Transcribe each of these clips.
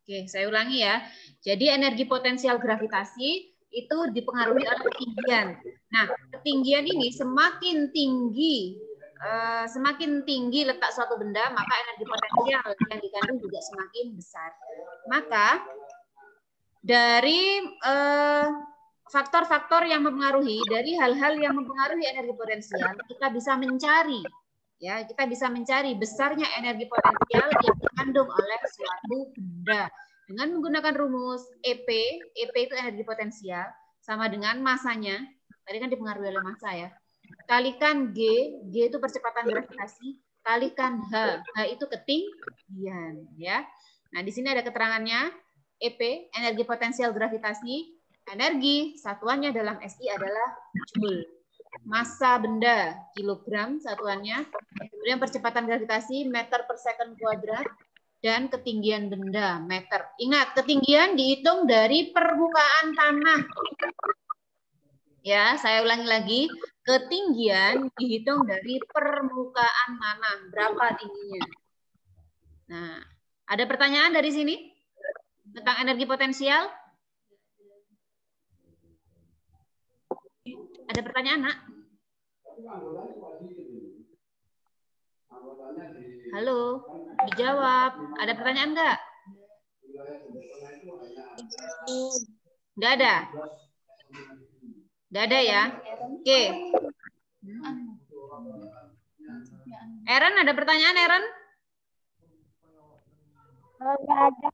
Oke, saya ulangi ya. Jadi energi potensial gravitasi itu dipengaruhi oleh ketinggian. Nah, ketinggian ini semakin tinggi letak suatu benda, maka energi potensial yang dikandung juga semakin besar. Maka dari faktor-faktor yang mempengaruhi, dari hal-hal yang mempengaruhi energi potensial, kita bisa mencari, ya, kita bisa mencari besarnya energi potensial yang dikandung oleh suatu benda dengan menggunakan rumus EP. EP itu energi potensial sama dengan masanya, tadi kan dipengaruhi oleh massa ya, kalikan G, G itu percepatan gravitasi, kalikan H, H itu ketinggian, ya. Nah, di sini ada keterangannya. EP, energi potensial gravitasi, energi satuannya dalam SI adalah Joule. Massa benda kilogram satuannya, kemudian percepatan gravitasi meter per second kuadrat, dan ketinggian benda meter. Ingat, ketinggian dihitung dari permukaan tanah. Ya, saya ulangi lagi, ketinggian dihitung dari permukaan tanah, berapa tingginya. Nah, ada pertanyaan dari sini tentang energi potensial? Ada pertanyaan, Nak? Halo, dijawab. Ada pertanyaan enggak? Enggak ada? Enggak ada ya? Oke. Eren, ada pertanyaan, Eren? Enggak ada.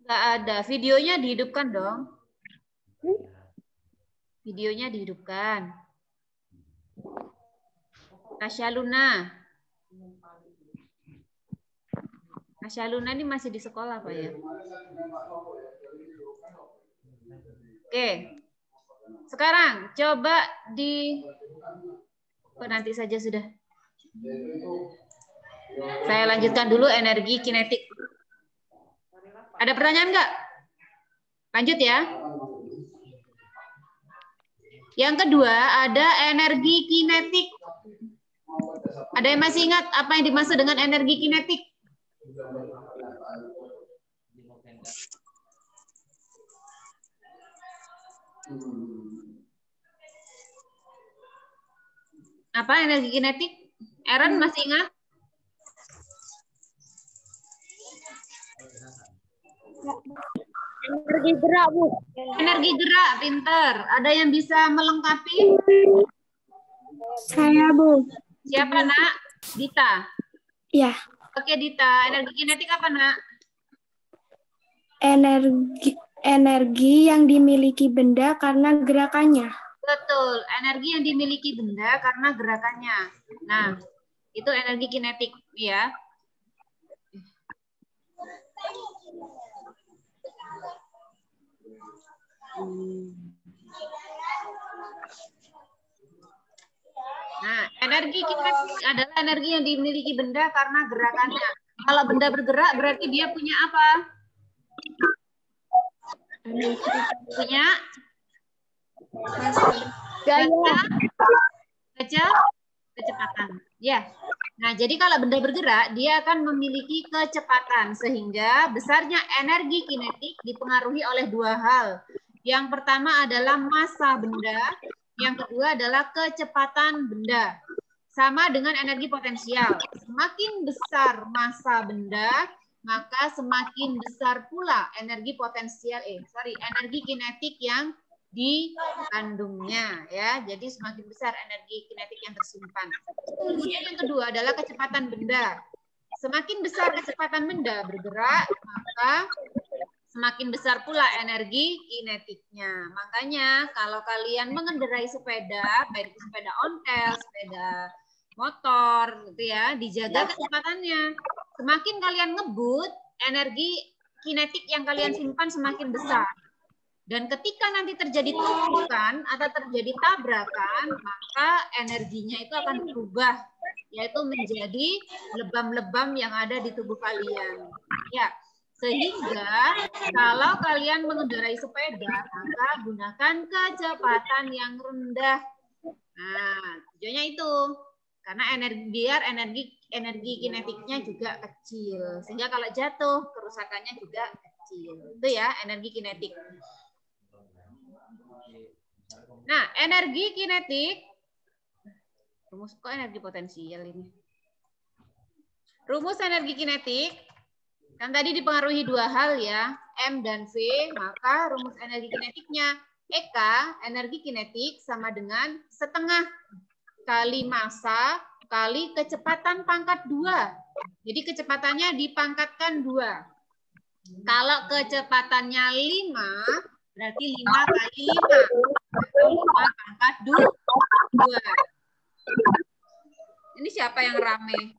Enggak ada. Videonya dihidupkan dong. Videonya dihidupkan. Tasya Luna. Tasya Luna ini masih di sekolah, Pak ya? Oke. Sekarang coba nanti saja sudah. Saya lanjutkan dulu energi kinetik. Ada pertanyaan enggak? Lanjut ya. Yang kedua ada energi kinetik. Ada yang masih ingat apa yang dimaksud dengan energi kinetik? Apa energi kinetik? Aaron masih ingat? Energi gerak, Bu. Energi gerak, pinter. Ada yang bisa melengkapi? Saya, Bu. Siapa, Nak? Dita? Ya. Oke, Dita. Energi kinetik apa, Nak? Energi yang dimiliki benda karena gerakannya. Betul, energi yang dimiliki benda karena gerakannya. Nah, itu energi kinetik, ya. Nah, energi kinetik adalah energi yang dimiliki benda karena gerakannya. Kalau benda bergerak berarti dia punya apa? Punya kecepatan. Ya. Nah, jadi kalau benda bergerak, dia akan memiliki kecepatan sehingga besarnya energi kinetik dipengaruhi oleh dua hal. Yang pertama adalah massa benda, yang kedua adalah kecepatan benda. Sama dengan energi potensial. Semakin besar massa benda, maka semakin besar pula energi potensial energi kinetik yang dikandungnya, ya. Jadi semakin besar energi kinetik yang tersimpan. Kemudian yang kedua adalah kecepatan benda. Semakin besar kecepatan benda bergerak, maka semakin besar pula energi kinetiknya. Makanya kalau kalian mengendarai sepeda, baik itu sepeda ontel, sepeda motor, gitu ya, dijaga kecepatannya. Semakin kalian ngebut, energi kinetik yang kalian simpan semakin besar. Dan ketika nanti terjadi tumpukan atau terjadi tabrakan, maka energinya itu akan berubah, yaitu menjadi lebam-lebam yang ada di tubuh kalian. Ya, sehingga kalau kalian mengendarai sepeda, maka gunakan kecepatan yang rendah. Nah, tujuannya itu. Karena energi kinetiknya juga kecil. Sehingga kalau jatuh, kerusakannya juga kecil. kecil. Itu ya, energi kinetik. Nah, energi kinetik, rumus kok energi potensial ini. Rumus energi kinetik, kan tadi dipengaruhi dua hal ya, M dan V, maka rumus energi kinetiknya, EK, energi kinetik sama dengan setengah kali massa kali kecepatan pangkat 2. Jadi kecepatannya dipangkatkan 2. Kalau kecepatannya 5, berarti 5 kali 5. 5 pangkat 2. Ini siapa yang rame?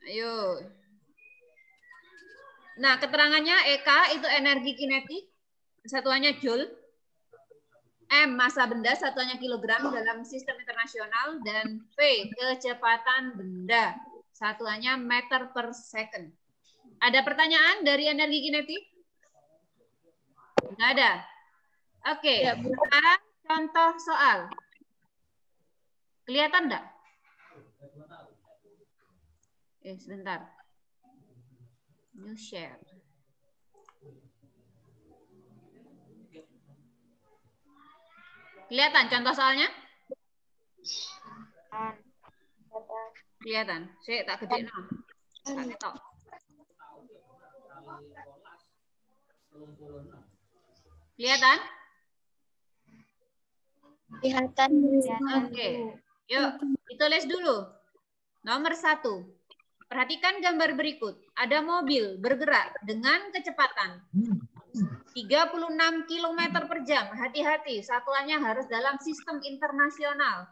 Ayo. Nah, keterangannya EK itu energi kinetik, satuannya joule. M massa benda, satuannya kilogram dalam sistem internasional, dan V kecepatan benda, satuannya meter per second. Ada pertanyaan dari energi kinetik? Nggak ada. Oke, sekarang contoh soal. Kelihatan nggak? Sebentar. New share. Kelihatan contoh soalnya? Kelihatan. Saya tak gede no. Tak. Kelihatan? Kelihatan. Oke. Yuk, ditulis dulu. Nomor 1. Perhatikan gambar berikut. Ada mobil bergerak dengan kecepatan 36 km per jam. Hati-hati, satuannya harus dalam sistem internasional.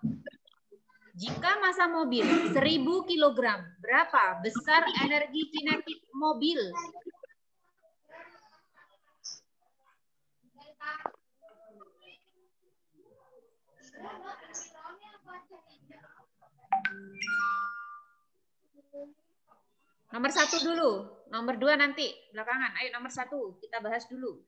Jika massa mobil 1000 kg, berapa besar energi kinetik mobil? Nomor 1 dulu. Nomor 2 nanti belakangan. Ayo nomor 1 kita bahas dulu.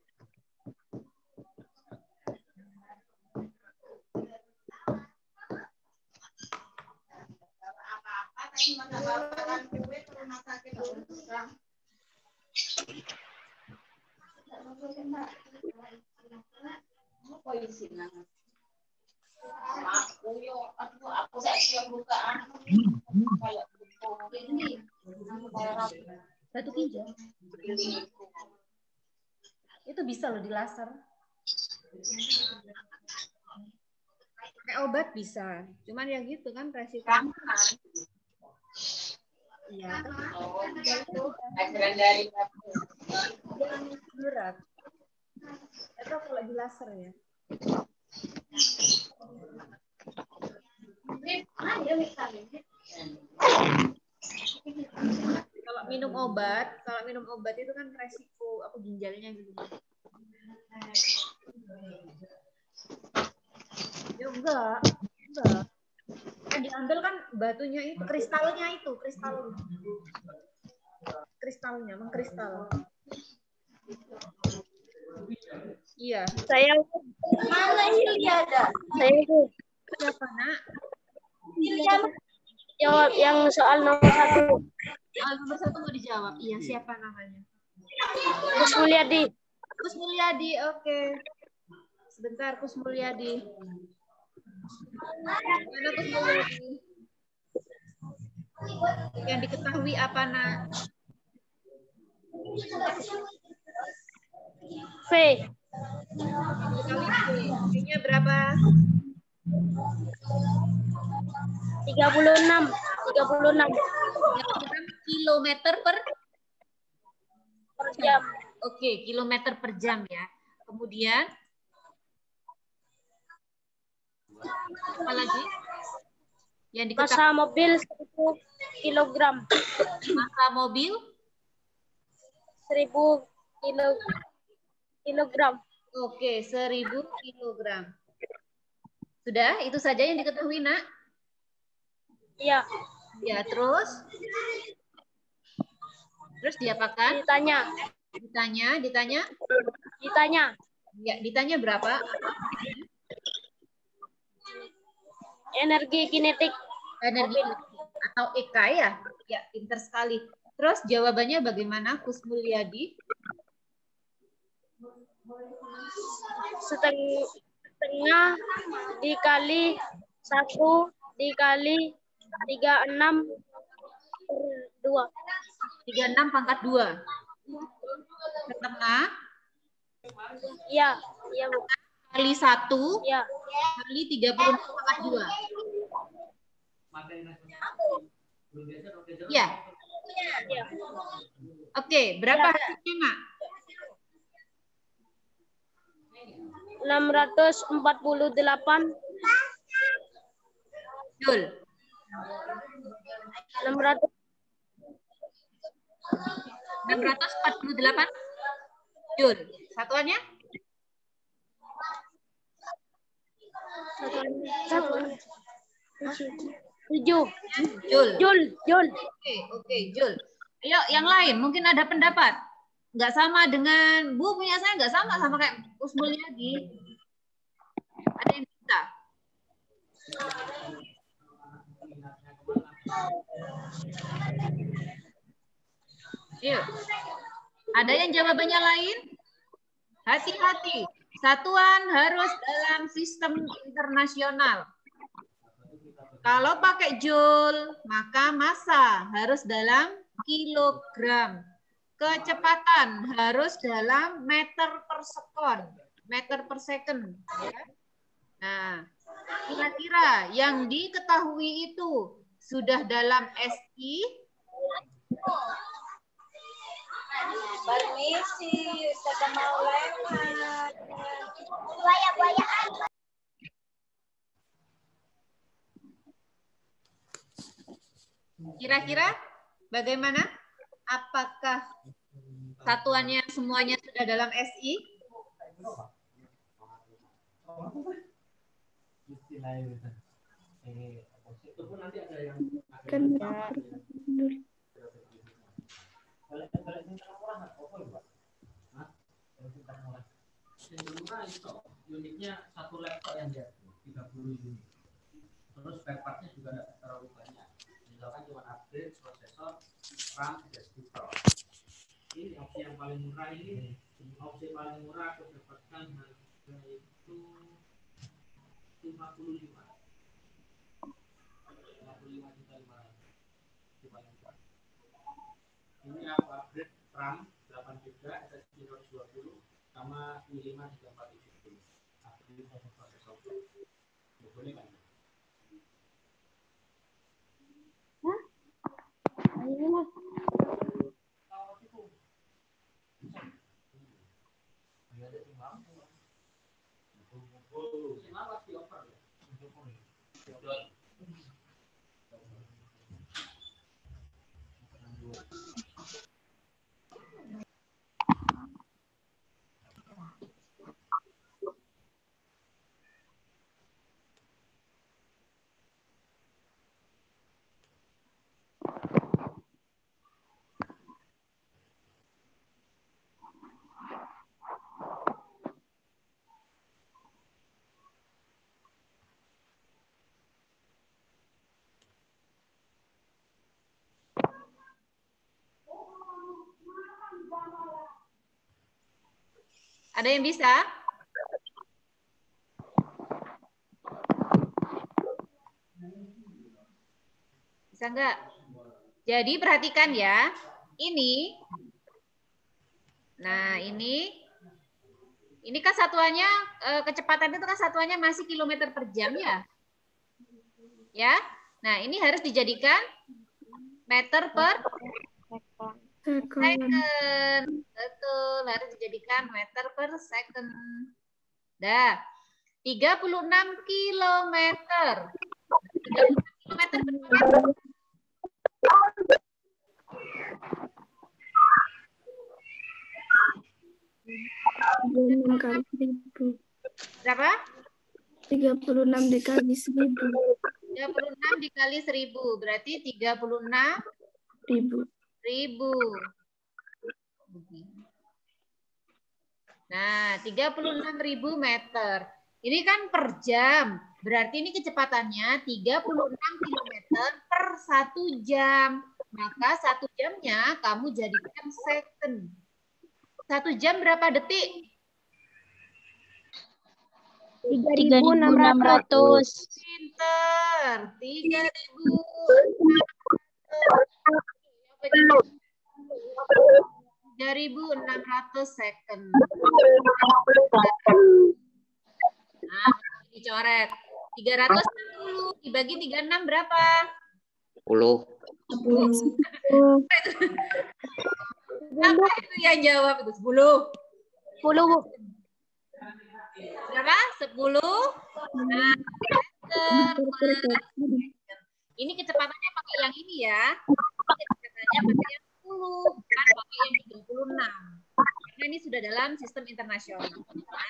Batu ginjal. Itu bisa loh di laser. Pakai obat bisa. Cuman ya gitu kan resiko. Iya. Berat. Itu kalau di laser ya. Kalau minum obat itu kan resiko apa ginjalnya gitu. Ya enggak. Yang diambil kan batunya itu, kristalnya. Kristalnya, mengkristal. Iya. Saya mana Hilya ada? Saya itu. Siapa nak? Jawab yang soal nomor 1. Soal nomor 1 mau dijawab. Iya, siapa namanya? Gus Mulyadi. Gus Mulyadi, oke. Sebentar, Gus Mulyadi. Mana Gus Mulyadi? Yang diketahui apa nak? V. V-nya berapa? 36 kilometer per jam. Oke, kilometer per jam ya. Kemudian apa lagi? Yang diketahui Massa mobil 1000 kilogram. Massa mobil 1000 kilogram. Oke, 1000 kilogram. Sudah, itu saja yang diketahui, nak? Iya. Ya, terus diapakan? Ditanya. Ya, ditanya berapa? Energi kinetik. Energi atau EK ya? Ya, pinter sekali. Terus jawabannya bagaimana, Kusmulyadi? Setengah dikali 1 dikali 36/2. 36 pangkat 2. Setengah Iya, iya Bu. kali 1 Iya. kali 36 pangkat 2. Ya. Iya. Oke, berapa Ya. hasilnya, Nak? 648. Jul. 600. 648. Jul. Satuannya? Satuan. 7. Jul. Jul. Oke, Jul. Ayo, yang lain mungkin ada pendapat. Nggak sama dengan Bu, punya saya nggak sama kayak Kusmulyadi. Ada yang bisa? Yuk. Ada yang jawabannya lain? Hati-hati. Satuan harus dalam sistem internasional. Kalau pakai joule, maka massa harus dalam kilogram. Kecepatan harus dalam meter per sekon, meter per second. Ya. Nah, kira-kira yang diketahui itu sudah dalam SI? Permisi, saya mau lewat. Kira-kira bagaimana? Apakah satuannya semuanya sudah dalam SI? Unitnya satu laptop yang dia 30 unit. Terus spare partnya juga tidak terlalu banyak. Misalkan cuma upgrade prosesor, RAM, SSD Pro. Ini opsi yang paling murah ini. Opsi paling murah aku dapatkan harga itu 55 juta 500. Ini aku upgrade RAM 8 GB, SSD 120 sama i5 34GB. Upgrade prosesor. Boleh kan? Ada yang bisa? Bisa enggak? Jadi perhatikan ya. Ini. Nah, ini kan satuannya kecepatan itu kan satuannya masih kilometer per jam ya. Ya. Nah, ini harus dijadikan meter per second. Betul, harus dijadikan meter per second. Dah. 36 kilometer. 36 kilometer berapa? Berapa? 36 dikali 1000. 36 dikali 1000 berarti 36.000. Nah, 36.000 meter. Ini kan per jam. Berarti ini kecepatannya 36 km per 1 jam. Maka 1 jamnya kamu jadikan second. 1 jam berapa detik? 3.600. Pinter. 3.600 second. Nah, dicoret. 360 dibagi 36 berapa? 10. Apa itu yang jawab itu? 10. 10, Bu. Berapa? 10. Nah, ini kecepatannya pakai yang ini ya. Kecepatannya pakai yang 10, bukan pakai yang 36. Karena ini sudah dalam sistem internasional.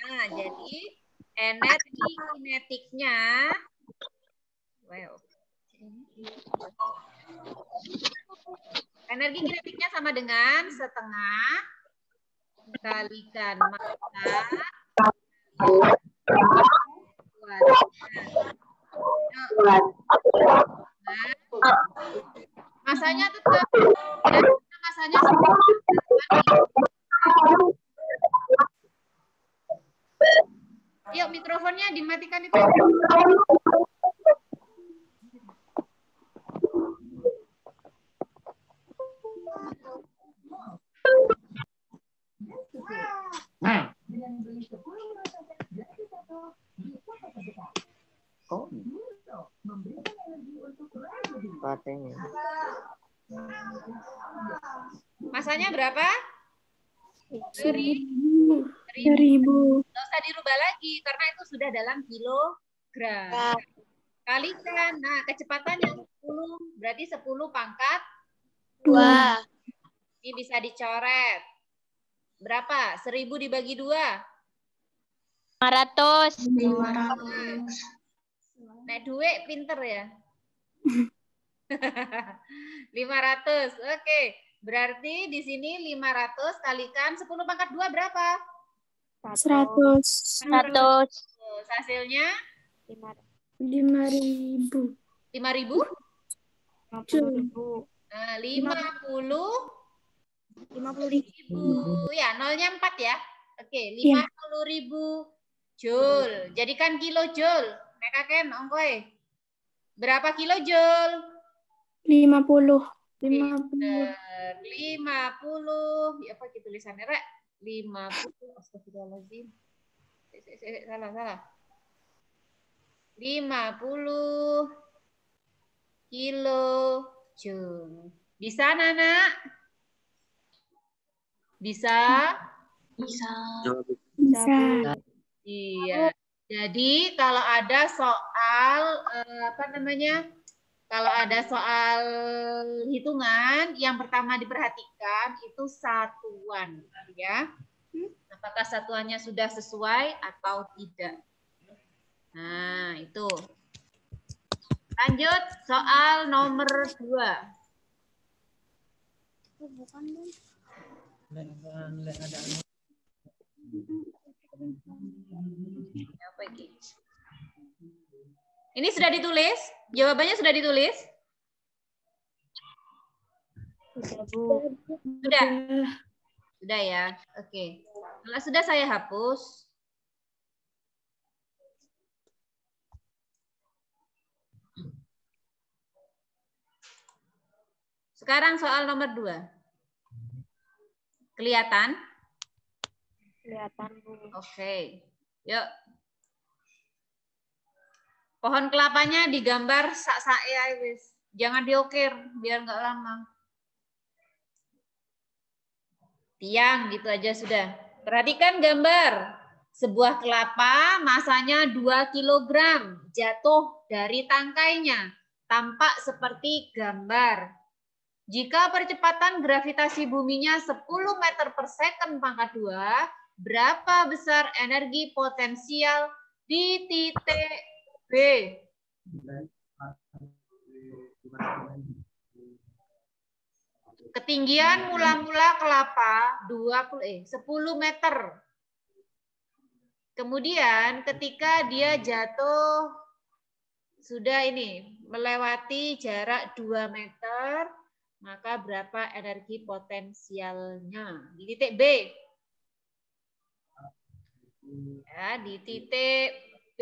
Nah, jadi energi kinetiknya, energi kinetiknya sama dengan setengah kalikan massa masanya tetap ya, masanya yuk mikrofonnya dimatikan itu. Masanya berapa? 1000. Nggak usah dirubah lagi karena itu sudah dalam kilogram. Kalikan. Nah, kecepatannya 10 berarti 10 pangkat 2. Ini bisa dicoret. Berapa? 1000 dibagi 2. 500. Nek duit pinter ya. 500. Oke. Berarti di sini 500 kalikan 10 pangkat 2 berapa? 100. Hasilnya 5.000. 5.000? 50.000. Nah, 50.000. Ya, nolnya 4 ya. Oke, 50.000 joule. Jadikan kilojoule. Nek kaken ongkoe. Berapa kilojoule? 50. 50. Ya apa gitu tulisannya, Rek? 50. Astagfirullahaladzim. Salah. 50 kilojoule. Bisa, Nana? Bisa? Iya. Jadi kalau ada soal kalau ada soal hitungan, yang pertama diperhatikan itu satuan, ya. Apakah satuannya sudah sesuai atau tidak? Nah, itu. Lanjut soal nomor 2. Apa ini? Ini sudah ditulis? Jawabannya sudah ditulis? Sudah. Sudah ya. Oke. Kalau sudah saya hapus. Sekarang soal nomor 2. Kelihatan? Kelihatan, Bu. Oke. Yuk. Pohon kelapanya digambar sak-sak wis. Jangan diukir biar nggak lama. Tiang gitu aja sudah. Perhatikan gambar. Sebuah kelapa masanya 2 kg jatuh dari tangkainya. Tampak seperti gambar. Jika percepatan gravitasi buminya 10 meter per second pangkat 2, berapa besar energi potensial di titik B? Ketinggian mula-mula kelapa 10 meter. Kemudian ketika dia jatuh sudah ini melewati jarak 2 meter, maka berapa energi potensialnya? Di titik B. Ya, di titik B.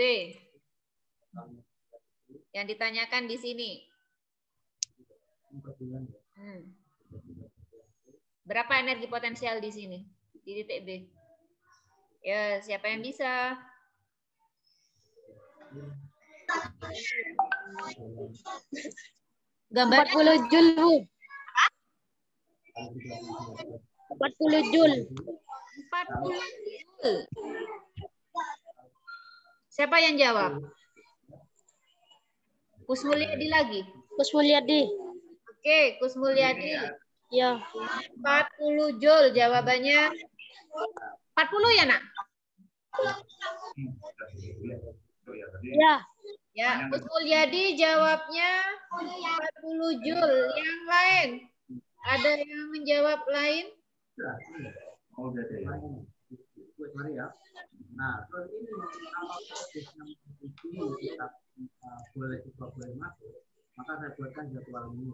Yang ditanyakan di sini. Berapa energi potensial di sini? Di titik B. Ya, siapa yang bisa? Gambar 40 Joule, Bu. 40 Joule. 40 Joule. Siapa yang jawab? Kus Mulyadi lagi. Kus Mulyadi. Oke, Kus Mulyadi. Ya. 40 Joule jawabannya. 40 ya, Nak? Ya. Ya, Kus Mulyadi jawabnya 40 Joule. Yang lain? Ada yang menjawab lain? Nah, terus ini apakah kita boleh juga boleh masuk, maka saya buatkan jadwal ini.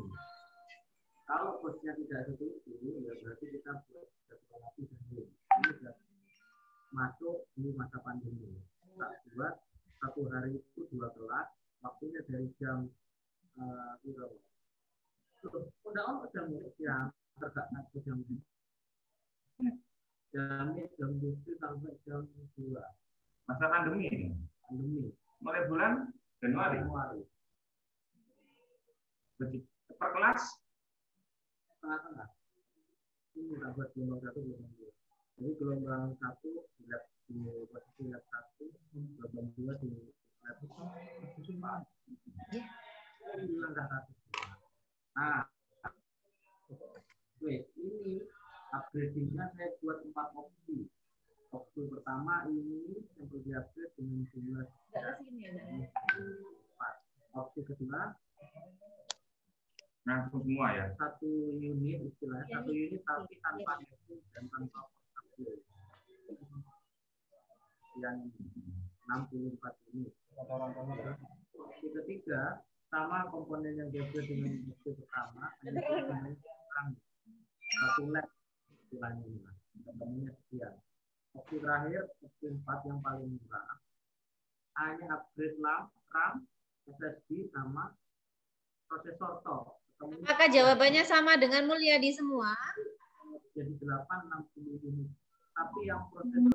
Kalau bosnya tidak setuju, ya berarti kita buat jadwal lagi dulu. Ini sudah masuk di masa pandemi. Kita buat 1 hari itu 2 kelas, waktunya dari jam jam tergantung jam jam 7 sampai jam 2. Masa pandemi ini? Pandemi. Mulai bulan Januari. Per kelas? Tengah-tengah. Ini kita buat gelombang 1, gelombang 2. Jadi gelombang 1 di posisi lab 1, gelombang 2 di lab 4. Ini langkah 1. Nah, ini upgrading-nya saya buat 4 opsi. Opsi pertama ini yang perlu di-upgrade dengan jumlah 4. Opsi kedua Langsung semua ya? 1 unit istilahnya, 1 unit tapi tanpa netting dan tanpa upgrade. Yang 64 unit. Opsi ketiga sama komponen yang di-upgrade dengan opsi pertama, hanya dengan 1 lab istilahnya ini. Komponennya sekian. Opsi terakhir, opsi 4 yang paling murah, hanya upgrade RAM, SSD, sama prosesor TOR. Apakah jawabannya sama dengan Mulyadi semua? Jadi 860 unit. Tapi yang prosesor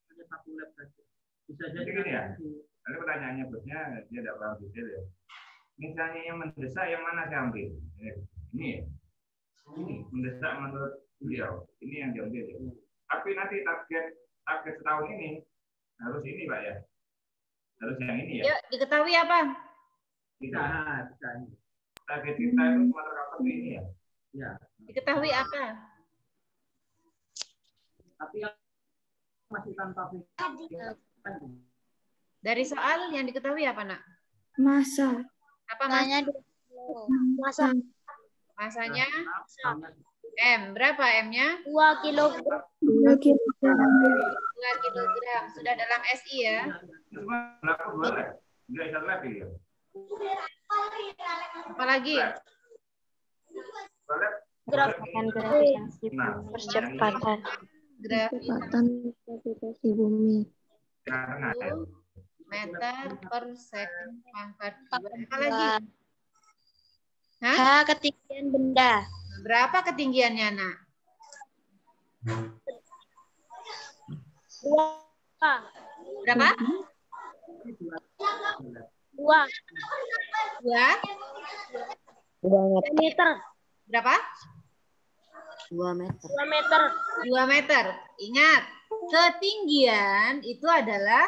hanya 1 lab saja. Bisa jadi gini ya. Ini pertanyaannya bosnya dia tidak paham detail ya. Misalnya yang mendesak yang mana saya ambil? Ini ya. Ini mendesak menurut beliau. Ini yang diambil ya. Tapi nanti target setahun ini harus ini Pak ya. Harus yang ini ya. Yuk, diketahui apa? Tidak. Target kita itu cuma tercover ini ya. Ya. Diketahui apa? Tapi yang masih tanpa Dari soal yang diketahui apa, Nak? Masa. Apa masanya? Masa. Masanya M. Berapa M-nya? 2 kilogram. 2 kilogram. Sudah dalam SI ya? Cuma berapa 2 lab? Enggak bisa lab ya. Apalagi? Gerakan gravitasi percepatan. Gravitasi bumi. Meter per second pangkat 2. Apalagi? Hah? Ketinggian benda. Berapa ketinggiannya, Nak? 2. Berapa? 2 meter. Berapa? 2 meter. 2 meter. Ingat, ketinggian itu adalah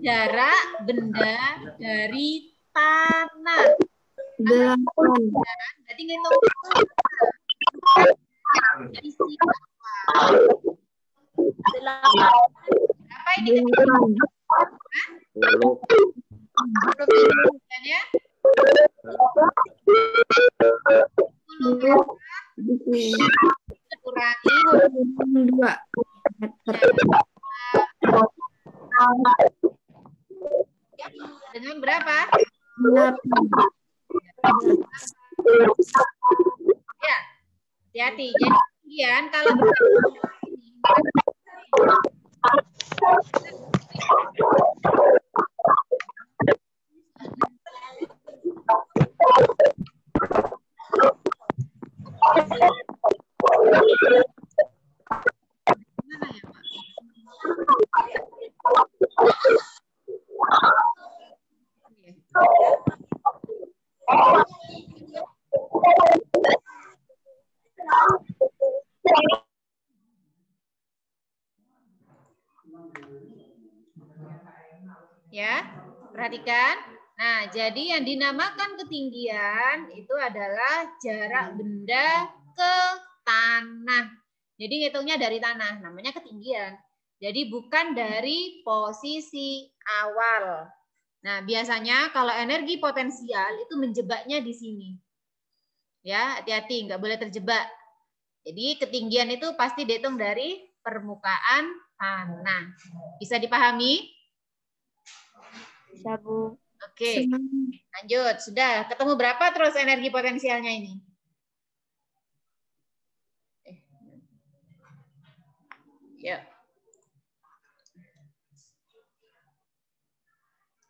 jarak benda dari tanah. 8. Berarti ngitung isi berapa ini ketinggiannya? 10 kurangi 2 dengan berapa? 8. Hati-hati. Jadi kemudian kalau mana ya, Pak? Ya, perhatikan. Nah, jadi yang dinamakan ketinggian itu adalah jarak benda ke tanah. Jadi ngitungnya dari tanah, namanya ketinggian. Jadi bukan dari posisi awal. Nah, biasanya kalau energi potensial itu menjebaknya di sini. Ya, hati-hati, nggak boleh terjebak. Jadi ketinggian itu pasti dihitung dari permukaan tanah. Bisa dipahami? Bisa, Bu. Oke, lanjut. Sudah ketemu berapa terus energi potensialnya ini? Ya.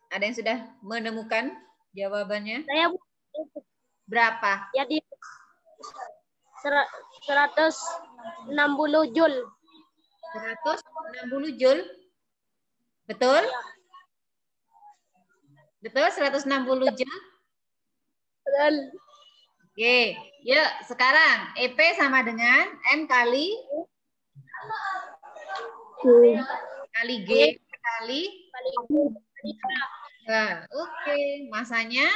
Ada yang sudah menemukan jawabannya? Saya, Bu. Berapa? Jadi 160 Joule. 160 Joule. Betul? Betul 160 Joule? Betul. Oke, yuk sekarang EP sama dengan M kali G kali. Nah, oke, masanya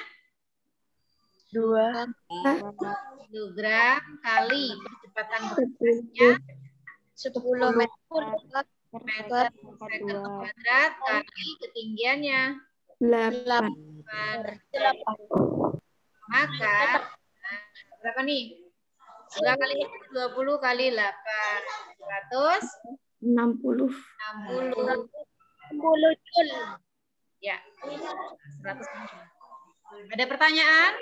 2 kilogram kali kecepatan bergeraknya 10 meter. meter second kuadrat kali ketinggiannya 8. maka berapa nih? 2 kali 20 kali 8 60 Joule. ya 100. Ada pertanyaan?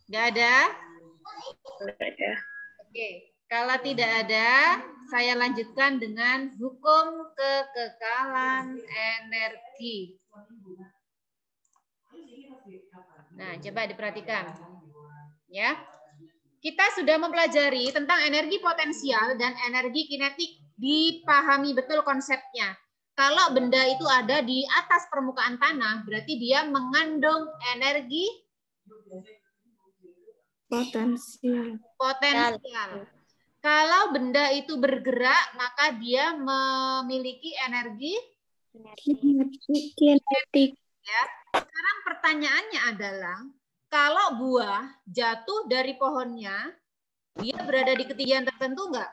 Nggak ada? Oke, kalau tidak ada, saya lanjutkan dengan hukum kekekalan energi. Nah, coba diperhatikan. Ya. Kita sudah mempelajari tentang energi potensial dan energi kinetik. Dipahami betul konsepnya. Kalau benda itu ada di atas permukaan tanah, berarti dia mengandung energi potensial. Kalau benda itu bergerak, maka dia memiliki energi kinetik. Ya. Sekarang pertanyaannya adalah, kalau buah jatuh dari pohonnya, dia berada di ketinggian tertentu enggak?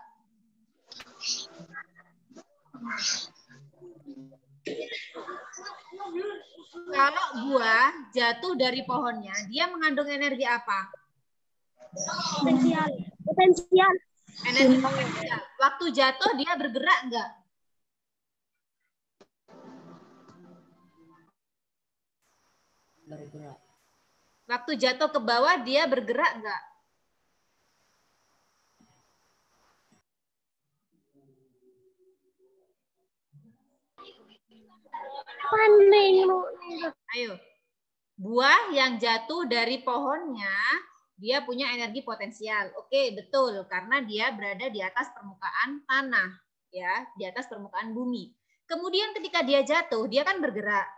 Kalau buah jatuh dari pohonnya, dia mengandung energi apa? Potensial. Energi potensial. Waktu jatuh dia bergerak enggak? Bergerak. Waktu jatuh ke bawah dia bergerak enggak? Ayo. Buah yang jatuh dari pohonnya, dia punya energi potensial. Oke, betul. Karena dia berada di atas permukaan tanah. Ya, di atas permukaan bumi. Kemudian ketika dia jatuh, dia kan bergerak.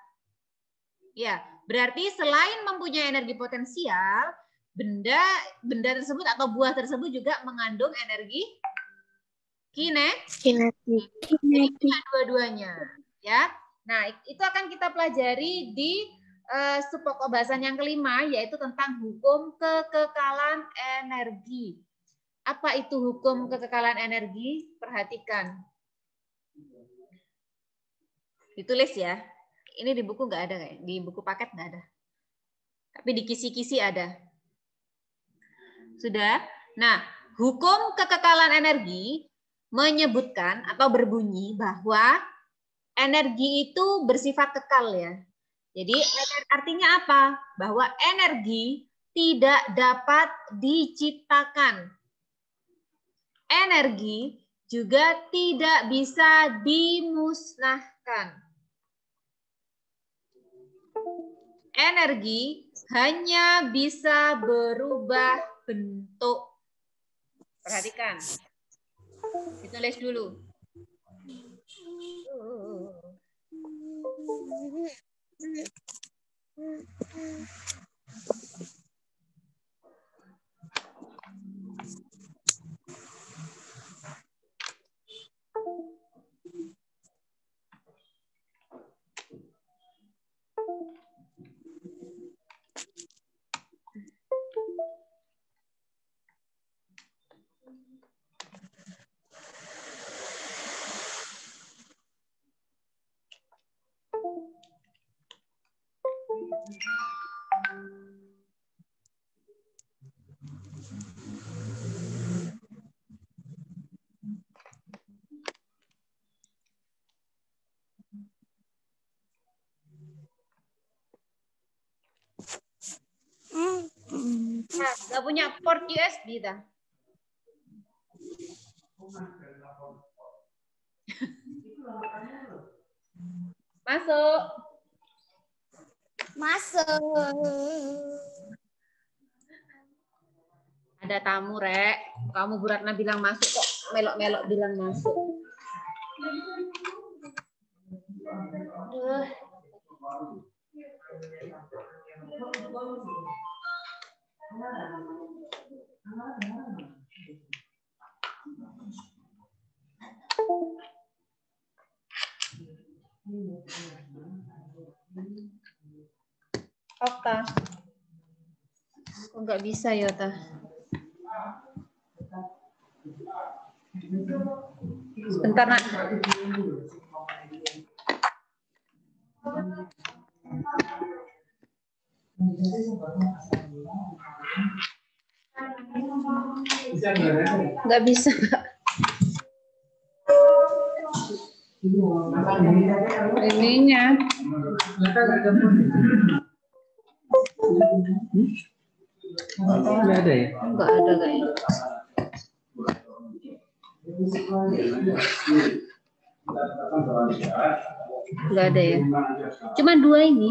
Ya, berarti selain mempunyai energi potensial, benda tersebut atau buah tersebut juga mengandung energi kinetik. Jadi dua-duanya, ya. Nah, itu akan kita pelajari di subpokok bahasan yang kelima, yaitu tentang hukum kekekalan energi. Apa itu hukum kekekalan energi? Perhatikan. Ditulis ya. Ini di buku nggak ada, kayak di buku paket nggak ada. Tapi di kisi-kisi ada. Sudah? Nah, hukum kekekalan energi menyebutkan atau berbunyi bahwa energi itu bersifat kekal ya. Jadi artinya apa? Bahwa energi tidak dapat diciptakan. Energi juga tidak bisa dimusnahkan. Energi hanya bisa berubah bentuk. Perhatikan. Ditulis dulu. Nah, nggak punya port USB dah. Masuk. Masuk. Ada tamu, Rek. Kamu Bu Ratna bilang masuk kok melok-melok bilang masuk. Aduh. Okta. Kok nggak bisa ya, Ta? Sebentar, Nak. Nggak bisa, Pak. Ininya. Nggak ada ya? Nggak ada kayaknya. Nggak ada ya. Cuma 2 ini.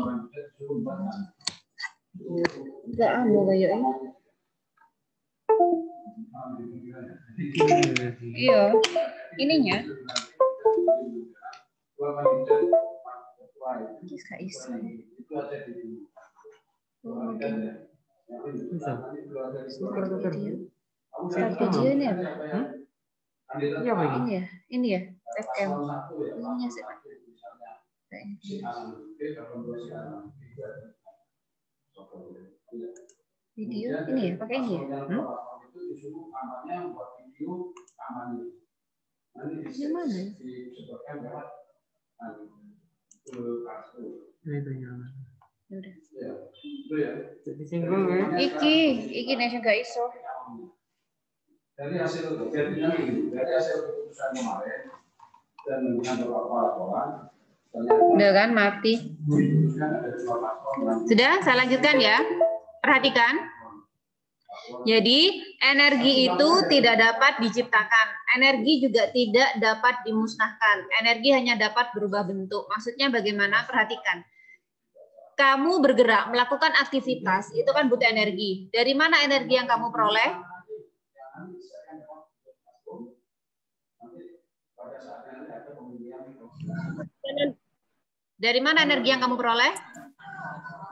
Nggak ada kayaknya. Iya. Ininya. Bisa iso. Start video ini apa? Iya apa ini? Ini ya, ini ya, webcam. Ininya sih, Pak. Video ini ya, pakai ini ya. Yang mana? Itu yang. Udah. Jadi single ya. Iki nih nggak iso. Dari hasil keputusan kemarin dan dengan beberapa laporan, Udah kan mati. Sudah, saya lanjutkan ya. Perhatikan. Jadi energi itu tidak dapat diciptakan. Energi juga tidak dapat dimusnahkan. Energi hanya dapat berubah bentuk. Maksudnya bagaimana? Perhatikan. Kamu bergerak, melakukan aktivitas, itu kan butuh energi. Dari mana energi yang kamu peroleh? Dari mana energi yang kamu peroleh?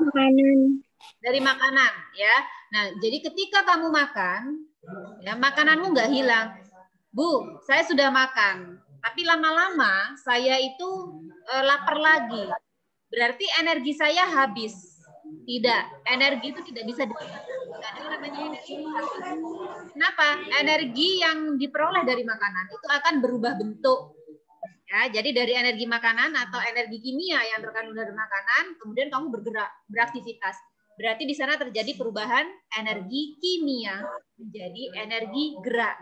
Makanan. Dari makanan, ya. Nah, jadi ketika kamu makan, ya makananmu nggak hilang. Bu, saya sudah makan, tapi lama-lama saya itu lapar lagi. Berarti energi saya habis. Tidak, energi itu tidak bisa ada namanya energi itu habis. Kenapa? Energi yang diperoleh dari makanan itu akan berubah bentuk. Ya, jadi dari energi makanan atau energi kimia yang terkandung dari makanan, kemudian kamu bergerak, beraktivitas. Berarti di sana terjadi perubahan energi kimia menjadi energi gerak.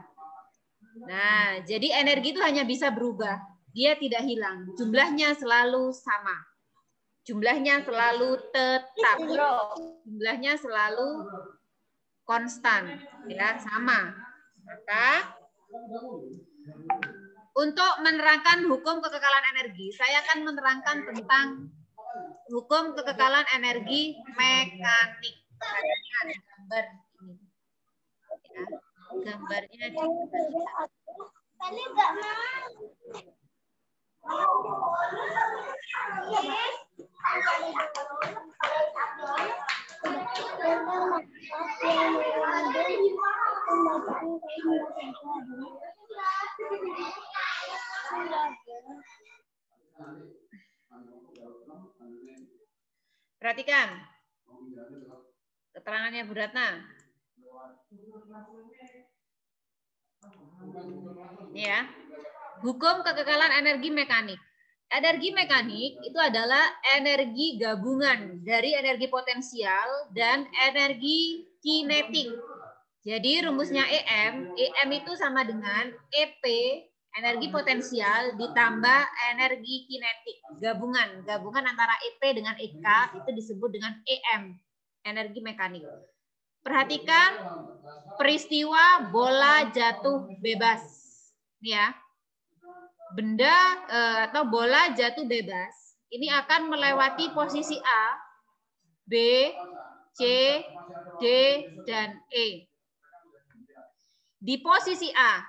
Nah, jadi energi itu hanya bisa berubah. Dia tidak hilang. Jumlahnya selalu sama. Jumlahnya selalu tetap. Jumlahnya selalu konstan, ya, sama. Maka untuk menerangkan hukum kekekalan energi, saya akan menerangkan tentang hukum kekekalan energi mekanik. Perhatikan gambar ini. Ya, gambarnya di perhatikan keterangannya Bu Ratna. Ya, hukum kekekalan energi mekanik. Energi mekanik itu adalah energi gabungan dari energi potensial dan energi kinetik. Jadi rumusnya EM itu sama dengan EP, energi potensial ditambah energi kinetik. Gabungan antara EP dengan EK itu disebut dengan EM, energi mekanik. Perhatikan peristiwa bola jatuh bebas. Ya. Benda atau bola jatuh bebas ini akan melewati posisi A, B, C, D, dan E. Di posisi A,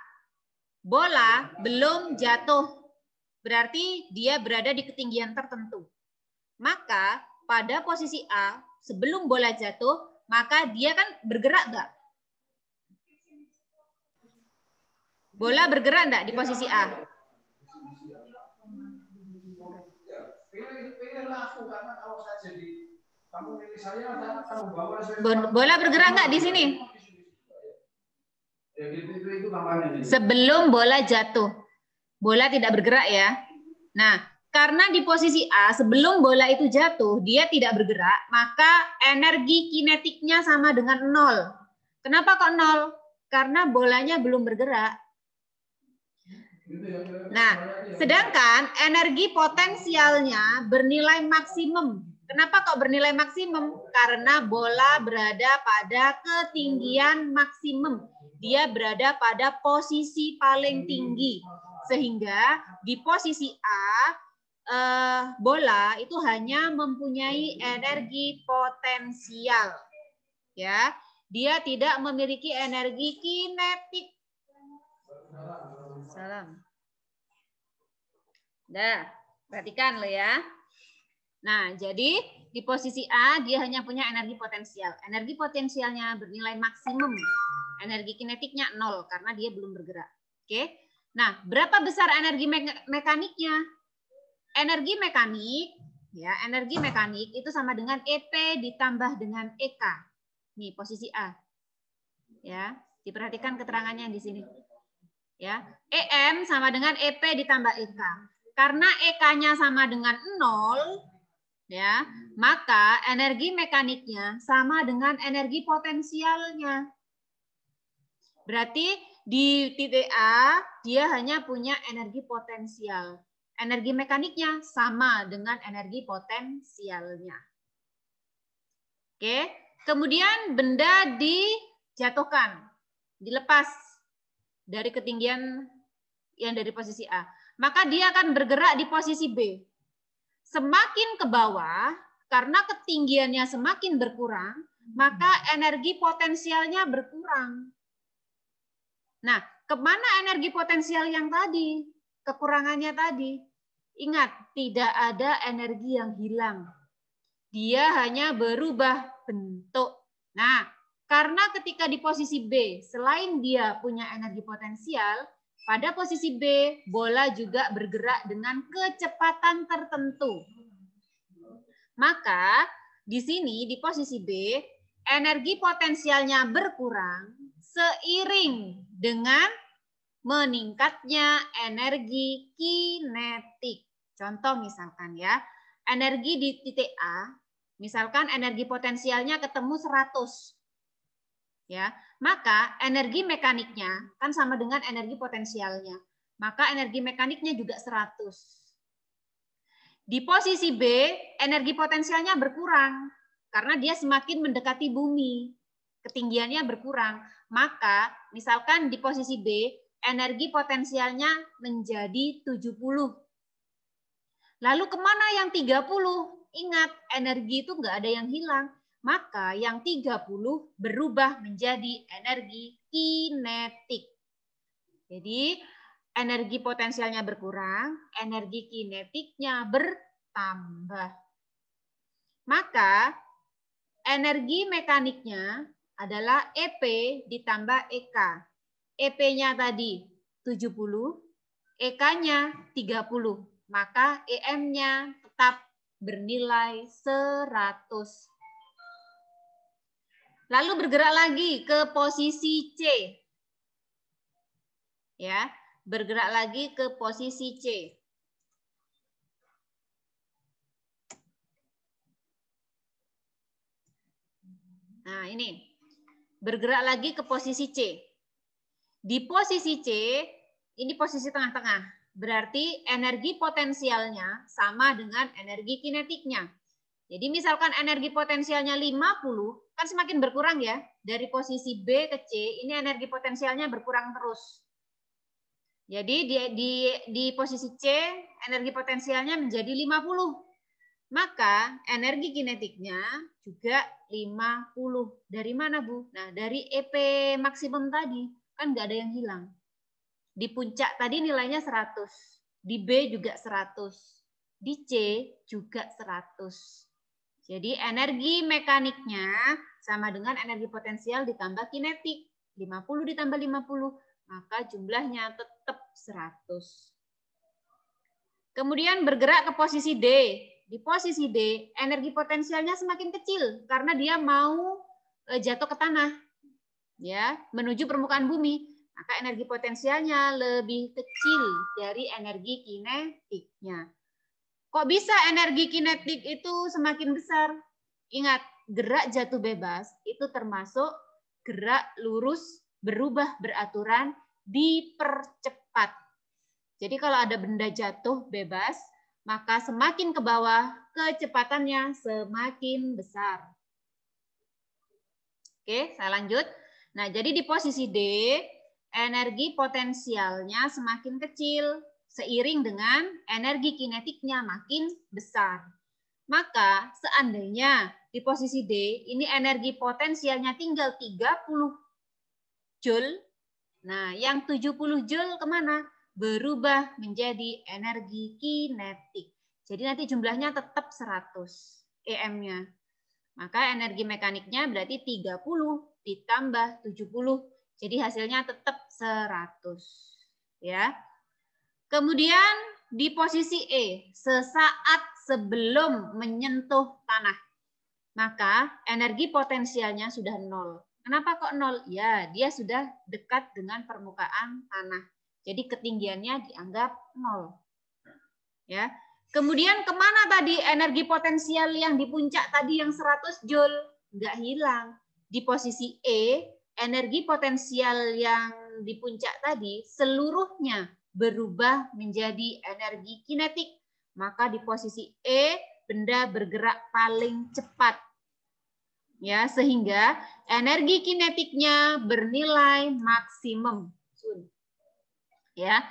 bola belum jatuh, berarti dia berada di ketinggian tertentu. Maka pada posisi A, sebelum bola jatuh, maka dia kan bergerak nggak? Bola bergerak nggak di posisi A? Bola bergerak nggak di sini? Sebelum bola jatuh. Bola tidak bergerak ya. Nah, karena di posisi A, sebelum bola itu jatuh, dia tidak bergerak, maka energi kinetiknya sama dengan 0. Kenapa kok 0? Karena bolanya belum bergerak. Nah, sedangkan energi potensialnya bernilai maksimum. Kenapa kok bernilai maksimum? Karena bola berada pada ketinggian maksimum. Dia berada pada posisi paling tinggi. Sehingga di posisi A, bola itu hanya mempunyai energi potensial. Ya, dia tidak memiliki energi kinetik. Salam. Nah, perhatikan lo ya. Nah, jadi di posisi A dia hanya punya energi potensial. Energi potensialnya bernilai maksimum. Energi kinetiknya 0 karena dia belum bergerak. Oke. Nah, berapa besar energi mekaniknya? Energi mekanik, ya, energi mekanik itu sama dengan EP ditambah dengan EK. Nih, posisi A. Ya, diperhatikan keterangannya di sini. Ya, EM sama dengan EP ditambah EK. Karena EK-nya sama dengan 0, ya, maka energi mekaniknya sama dengan energi potensialnya. Berarti di titik A dia hanya punya energi potensial. Energi mekaniknya sama dengan energi potensialnya. Oke, kemudian benda dijatuhkan, dilepas dari ketinggian yang dari posisi A. Maka dia akan bergerak di posisi B. Semakin ke bawah, karena ketinggiannya semakin berkurang, maka energi potensialnya berkurang. Nah, kemana energi potensial yang tadi? Kekurangannya tadi. Ingat, tidak ada energi yang hilang. Dia hanya berubah bentuk. Nah, karena ketika di posisi B, selain dia punya energi potensial, pada posisi B, bola juga bergerak dengan kecepatan tertentu. Maka, di sini, di posisi B, energi potensialnya berkurang seiring dengan meningkatnya energi kinetik. Contoh misalkan ya, energi di titik A, misalkan energi potensialnya ketemu 100. Ya, maka energi mekaniknya kan sama dengan energi potensialnya. Maka energi mekaniknya juga 100. Di posisi B, energi potensialnya berkurang karena dia semakin mendekati bumi. ketinggiannya berkurang. Maka misalkan di posisi B, energi potensialnya menjadi 70. Lalu kemana yang 30? Ingat, energi itu nggak ada yang hilang. Maka yang 30 berubah menjadi energi kinetik. Jadi energi potensialnya berkurang, energi kinetiknya bertambah. Maka energi mekaniknya adalah EP ditambah EK. EP-nya tadi 70, EK-nya 30. Maka EM-nya tetap bernilai 100. Lalu bergerak lagi ke posisi C. Ya, bergerak lagi ke posisi C. Nah, ini. Bergerak lagi ke posisi C. Di posisi C, ini posisi tengah-tengah. Berarti energi potensialnya sama dengan energi kinetiknya. Jadi misalkan energi potensialnya 50, kan semakin berkurang ya. Dari posisi B ke C, ini energi potensialnya berkurang terus. Jadi di posisi C, energi potensialnya menjadi 50. Maka energi kinetiknya juga 50. Dari mana, Bu? Nah, dari EP maksimum tadi. Kan nggak ada yang hilang. Di puncak tadi nilainya 100. Di B juga 100. Di C juga 100. Jadi energi mekaniknya sama dengan energi potensial ditambah kinetik. 50 ditambah 50, maka jumlahnya tetap 100. Kemudian bergerak ke posisi D. Di posisi D, energi potensialnya semakin kecil karena dia mau jatuh ke tanah, ya, menuju permukaan bumi. Maka energi potensialnya lebih kecil dari energi kinetiknya. Kok bisa energi kinetik itu semakin besar? Ingat, gerak jatuh bebas itu termasuk gerak lurus berubah beraturan dipercepat. Jadi kalau ada benda jatuh bebas, maka semakin ke bawah kecepatannya semakin besar. Oke, saya lanjut. Nah, jadi di posisi D, energi potensialnya semakin kecil seiring dengan energi kinetiknya makin besar. Maka seandainya di posisi D ini energi potensialnya tinggal 30 Joule, nah yang 70 Joule kemana? Berubah menjadi energi kinetik. Jadi nanti jumlahnya tetap 100 EM-nya. Maka energi mekaniknya berarti 30 ditambah 70. Jadi hasilnya tetap 100. Ya. Kemudian di posisi E, sesaat sebelum menyentuh tanah, maka energi potensialnya sudah 0. Kenapa kok 0? Ya, dia sudah dekat dengan permukaan tanah. Jadi ketinggiannya dianggap 0. Ya. Kemudian kemana tadi energi potensial yang di puncak tadi yang 100 Joule? Nggak hilang. Di posisi E, energi potensial yang di puncak tadi seluruhnya berubah menjadi energi kinetik. Maka di posisi E, benda bergerak paling cepat. Ya, sehingga energi kinetiknya bernilai maksimum. Ya.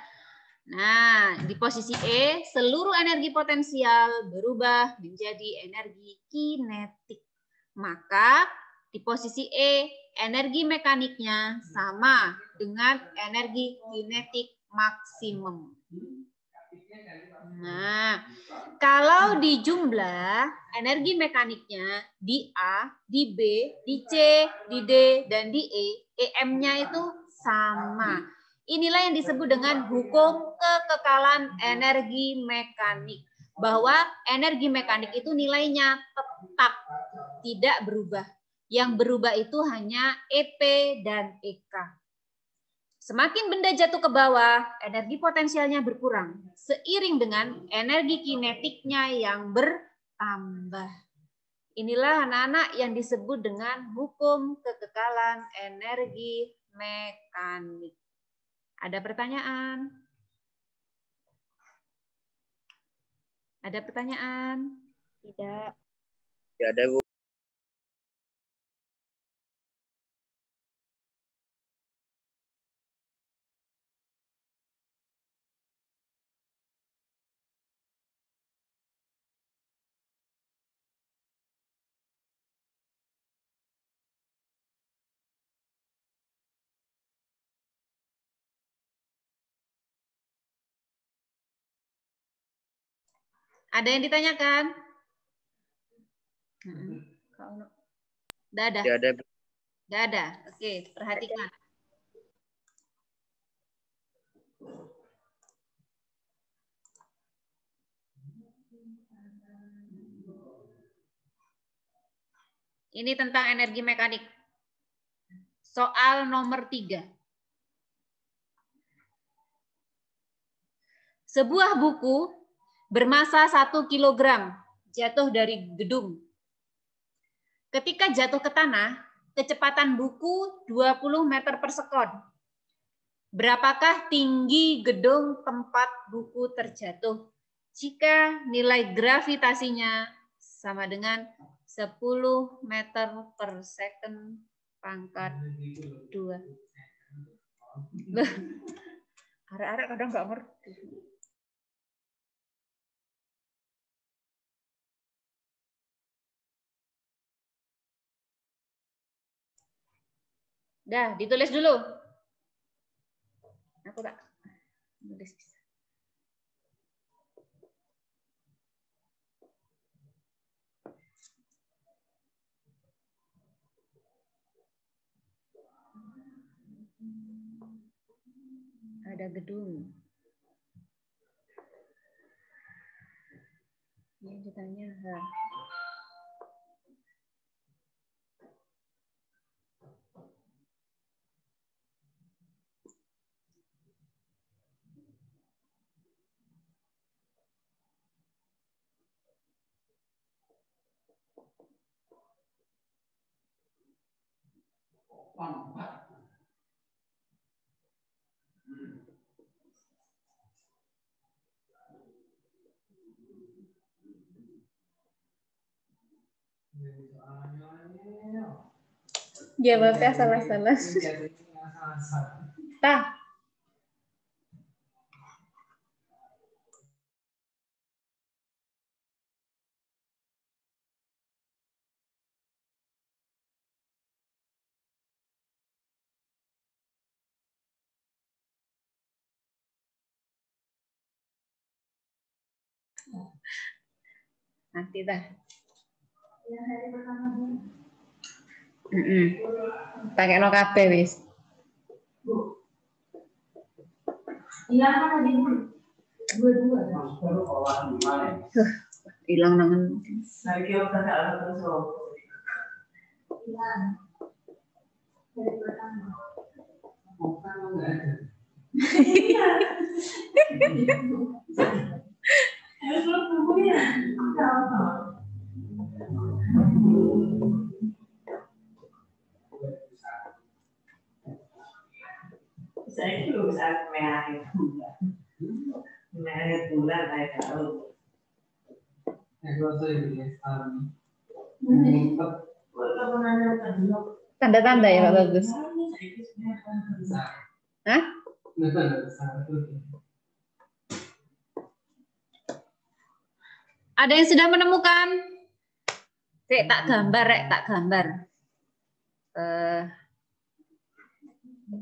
Nah, di posisi E, seluruh energi potensial berubah menjadi energi kinetik. Maka di posisi E, energi mekaniknya sama dengan energi kinetik maksimum. Nah, kalau di jumlah energi mekaniknya di A, di B, di C, di D, dan di E, EM-nya itu sama. Inilah yang disebut dengan hukum kekekalan energi mekanik. Bahwa energi mekanik itu nilainya tetap, tidak berubah. Yang berubah itu hanya EP dan EK. Semakin benda jatuh ke bawah, energi potensialnya berkurang. Seiring dengan energi kinetiknya yang bertambah. Inilah anak-anak yang disebut dengan hukum kekekalan energi mekanik. Ada pertanyaan? Ada pertanyaan? Tidak. Tidak ada, Bu. Ada yang ditanyakan? Nggak ada. Tidak ada. Nggak ada. Oke, perhatikan. Ini tentang energi mekanik. Soal nomor 3. Sebuah buku bermasa 1 kilogram jatuh dari gedung. Ketika jatuh ke tanah, kecepatan buku 20 meter per sekon. Berapakah tinggi gedung tempat buku terjatuh jika nilai gravitasinya sama dengan 10 meter per second pangkat 2. Arek-arek kadang nggak ngerti. Dah, ditulis dulu. Aku tak nulis bisa. Ada gedung. Ini ditanya. Jawabnya salah-salah. Tah. Nanti dah. Pakai no kabeh wis. Iya kan ada dua-dua. Hilang nangan. Saya kira tak ada terus. Hilang. Dari pertama. Bukan enggak ada. Saya itu bisa merah bulan. Merah bulan saya tahu. Tanda-tanda ya Pak Bagus. Hah? Ada yang sudah menemukan? Tak gambar, tak gambar.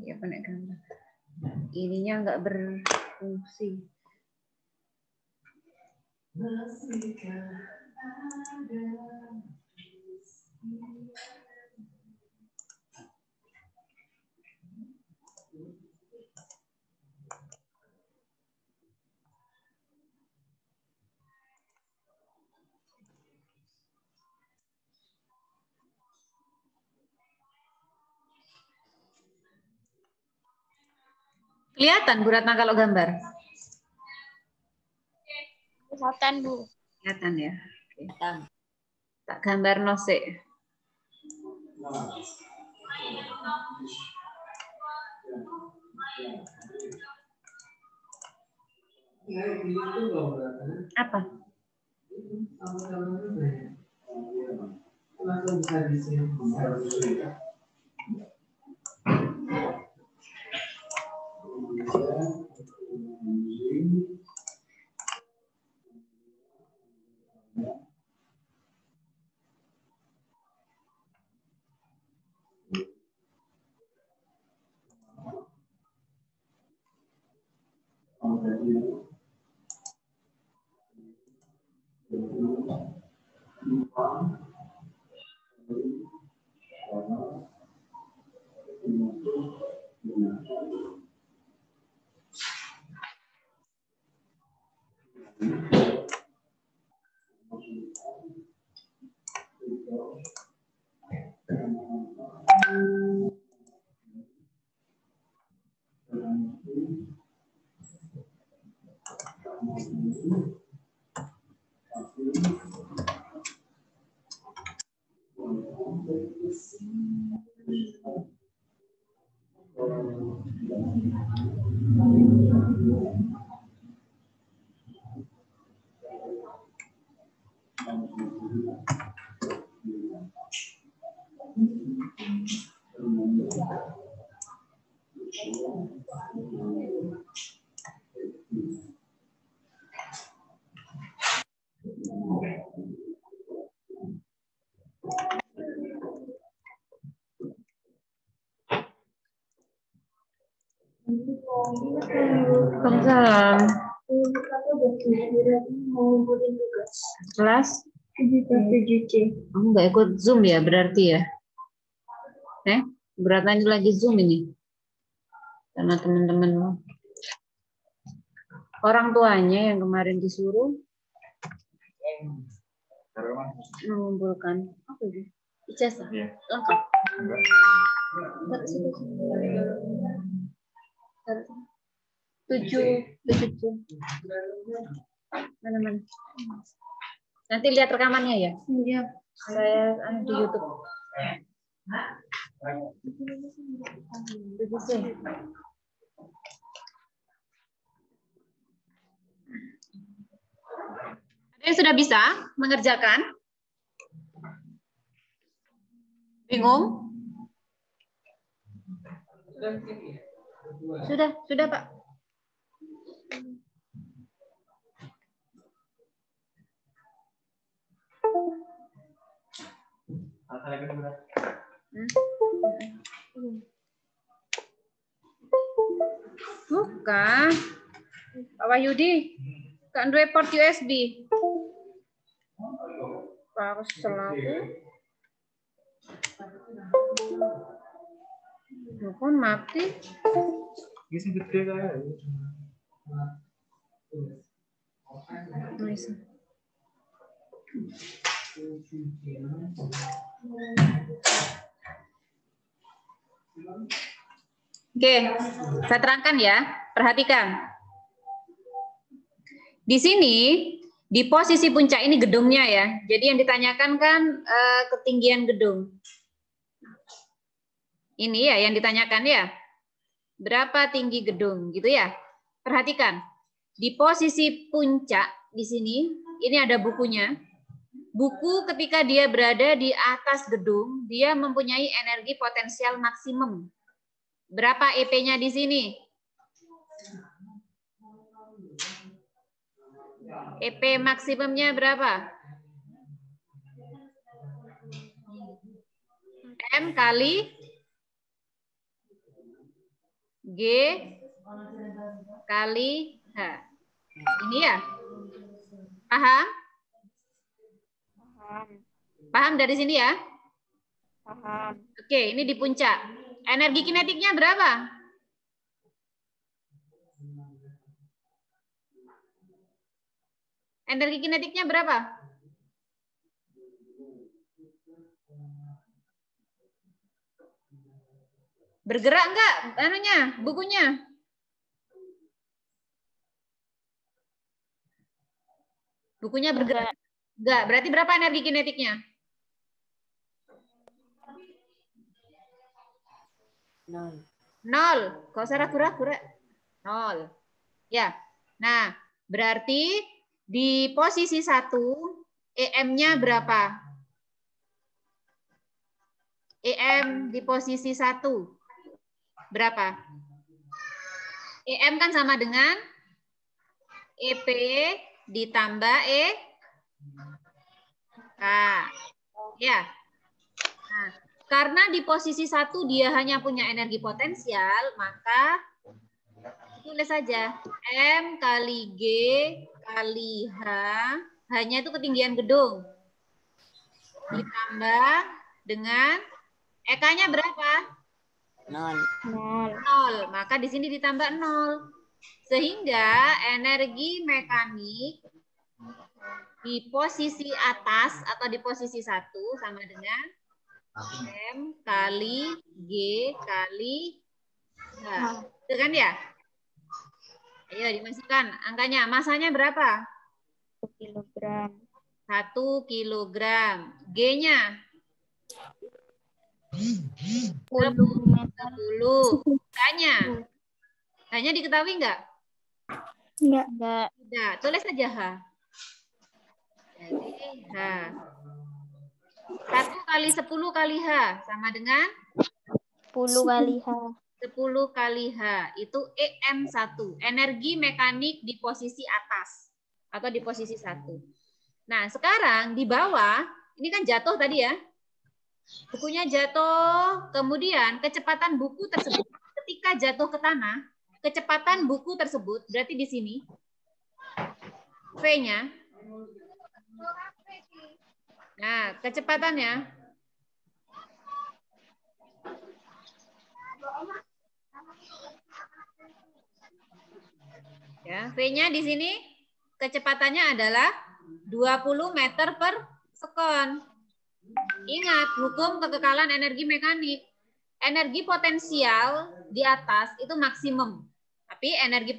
Ya, apa nek gambar? Ininya enggak berfungsi. Kelihatan Bu Ratna kalau gambar? Kelihatan, Bu. Kelihatan ya. Oke. Tak gambar nosik. Apa? Waalaikumsalam. Kelas 7C. nggak ikut Zoom ya berarti ya? Berarti lagi Zoom ini sama teman-teman orang tuanya yang kemarin disuruh mengumpulkan apa itu? Ijazah lengkap. Tujuh. Mana? Nanti lihat rekamannya ya. Iya. Saya di YouTube. 7C. Ada yang sudah bisa mengerjakan? Bingung? Sudah Pak. Bukan. Pak Wahyudi, kan duwe port USB. Pak selaku. Bukan mati. Isi gede kayak. Oke, saya terangkan ya. Perhatikan. Di sini, di posisi puncak ini gedungnya ya. Jadi yang ditanyakan kan ketinggian gedung. Ini ya yang ditanyakan ya. Berapa tinggi gedung gitu ya. Perhatikan. Di posisi puncak di sini, ini ada bukunya. Buku ketika dia berada di atas gedung, dia mempunyai energi potensial maksimum. Berapa EP-nya di sini? EP maksimumnya berapa? M kali G kali H. Ini ya? Paham? Paham dari sini ya? Paham. Oke, ini di puncak. Energi kinetiknya berapa? Energi kinetiknya berapa? Bergerak enggak anunya, bukunya? Bukunya bergerak? Enggak, berarti berapa energi kinetiknya? 0. 0. Kau usah ragu-ragu, Rek. 0. Ya. Nah, berarti di posisi 1 EM-nya berapa? EM di posisi 1 berapa? EM kan sama dengan EP ditambah E K. Ya. Nah, karena di posisi 1 dia hanya punya energi potensial, maka tulis saja M kali G kali H, hanya itu ketinggian gedung. Ditambah dengan EK-nya berapa? 0. Maka di sini ditambah 0. Sehingga energi mekanik di posisi atas atau di posisi 1 sama dengan M kali G kali H. Itu kan ya? Ayo dimasukkan angkanya. Masanya berapa? kilogram. 1 kilogram. G-nya? 10 meter. 10. H-nya? H-nya diketahui nggak? Enggak. Tidak. Tulis saja H. Jadi H. 1 kali 10 kali H sama dengan 10 kali H. 10 kali H. Itu EM1. Energi mekanik di posisi atas. Atau di posisi 1. Nah, sekarang di bawah, ini kan jatuh tadi ya. Bukunya jatuh, kemudian kecepatan buku tersebut ketika jatuh ke tanah, kecepatan buku tersebut berarti di sini V-nya. Nah, kecepatannya ya, V-nya di sini kecepatannya adalah 20 meter per sekon. Ingat, hukum kekekalan energi mekanik. Energi potensial di atas itu maksimum. Tapi energi